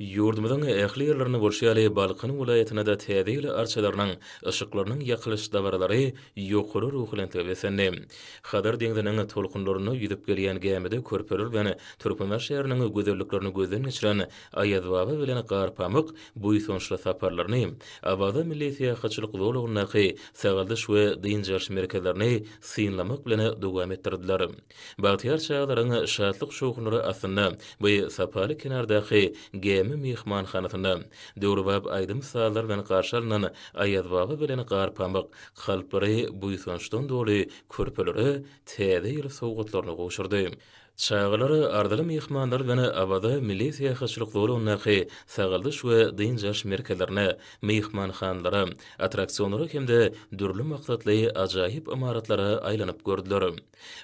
Yurdumyzyň ähli ýerlerini bolşýaly Balkyn welaýatyna da täzeýle arçalarynyň ışıklarynyň ýakylyş dabarlary ýokary ruhlantyga besendi. Hadar deňdiniň tolkunlaryny ýüzüp gelýän gemide körpeler bilen Türkmenler şäheriniň gözelliklerini gözden geçiren Aýaz baba bilen Garpamyk bu ýsonçly saparlaryny Abada milli syýahatçylyk zowlagyny sagaldyş we dynjarş merkezlerini synlamak bilen dowam etdirdiler. Bagtyar çağlaryň şatlyk şoğunary asynda bu sapary kenardaky mehmanxanasynda döwrübap aýdym salar bilen garşalanan Aýaz baba bilen Garpamyk halpary bu ýsonçdan doly körpeleri täze ýyl sowgatlaryny goşurdy. Çağlary ardaly mehmanlar bilen Abada milli syýahatçylyk zowlagyny sagaldyş we dynjarş merkezlerine, mehmanxanalara, attraksionlara hemde dürli maksatly ajaýyp imaratlary aýlanyp gördüler.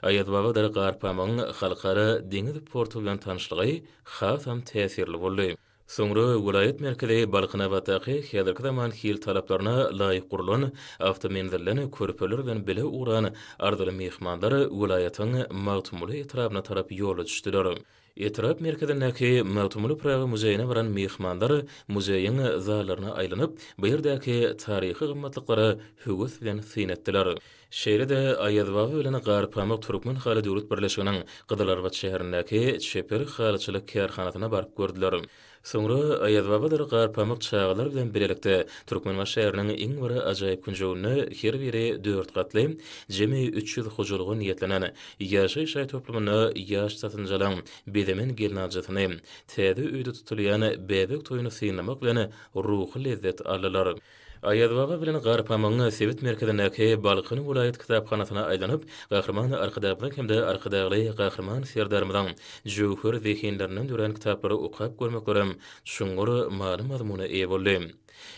Aýaz baba da Garpamyň halkara deňiz portu bilen tanışlygy hasam täsirli boldy. Soňra welaýat merkezi Balkyna bataky häzirki zaman hil talaplaryna laýyk gurulan awtomenzillerni körpeler bilen bile uğran ardaly mehmanlary welaýatyň magtumuly etrabyna tarap ýola düşdiler. Etrap merkezindäki Magtumuly Praga muzeýine baran mehmanlar muzeýiň zallaryna aýlanyp, bu ýerdäki taryhy gymmatlyklary höwes bilen synetdiler. Şeýle-de Aýaz baba bilen Garpamyk Türkmen haly döwlet birleşiginiň Gydylarbat şäherindäki Çeper halyçylyk kärhanasyna baryp gördüler. Soňra Aýaz baba da Garpamyk çağlar bilen birlikde Türkmen şäheriniň iň bir ajaýyp künjogyny her biri 4 gatly jemi 300 hojalygy niýetlenen ýaşaý şaý toplumyny ýaş satynjalan bedemen gelnajatyny täze öýde tutulýan bebek toýuny synlamak bilen ruhy lezzet aldylar. Aýaz baba bilen Garpamyň Sewit merkezindäki Balkyn welaýat kitapxanasyna aýlanyp, gahrman arkadaşlaryň hemde arkadaşly gahrman serdarmyň jowher zehinlerinden dören kitaplary okap görmeklerem şuňgur maly mazmuny eýe boldy.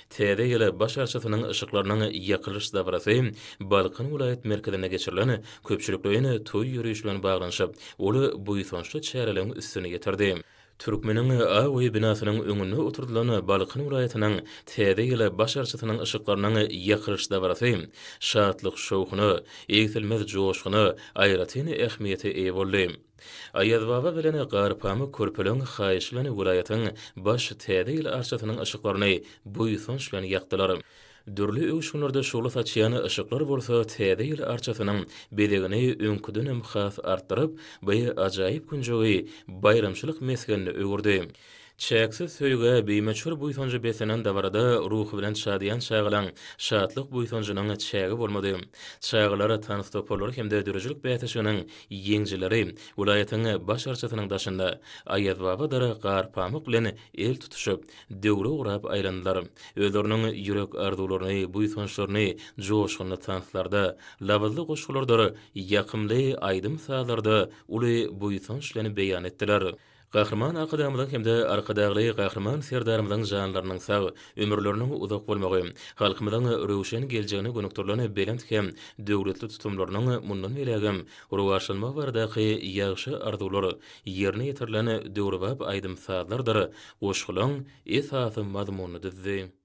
Täze ýyly baş arçasynyň ışıklarynyň ýakylyş dabarasy Balkyn welaýat merkezine geçirilen köpçüliklerini toý ýürüýüşi bilen baglanyşyp, oly bu ýsonçly çäreleň üstüne getirdi. Türkmeniň awy binasynyň öňünde oturdulan Balkyn welaýatynyň täze ýyly baş arçasynyň ışıklarynyň ýakylyş dabarasy şatlyk şowguny, eýsilmez joşguny, aýratyny ähmiýeti eýe boldy. Aýaz baba bilen Garpamyk körpeleň haýyşy bilen welaýatyň baş täze ýyly arçasynyň ışıklaryny bu ýsonç bilen ýakdylar. Dürli öwüşgünlerde şoğla saçýan ışıklar bolsa täze ýyl arçasynyň bedegini öňküden hem has artdyryp, bu ajaýyp künjogy bayramçylyk mesgenini öwürdi. Çäksiz söýge beýmeçhur bu ýsonja besenen dabarada ruhy bilen şadyan çağılan şatlyk bu ýsonjanyň çägi bolmady. Çağlary tanys topolary hemde dürüjlik bäteşiniň ýeňjileri welaýatyň baş arçasynyň daşynda Aýaz baba da Garpamyk bilen el tutuşyp döwre urap aýlandylar. Özleriniň ýürek arzularyny bu ýsonçlaryny joşgyny tanslarda, lawazly goşgularda, ýakymly aýdym salarda uly bu ýsonçlaryny beýan etdiler. Gahrman akadamyň hemde arkadaşly gahrman serdarmyň janlarynyň sag ömürleriniň uzak bolmagy, halkymyzyň röwşen geljegine gönükdirleni belent hem döwletli tutumlarynyň mundan belägem ruwaşylma bardaky ýagşy arzulary ýerine ýetirilen döwrebap aýdym saatlardyr. Goşgulyň esasy mazmuny düzdi.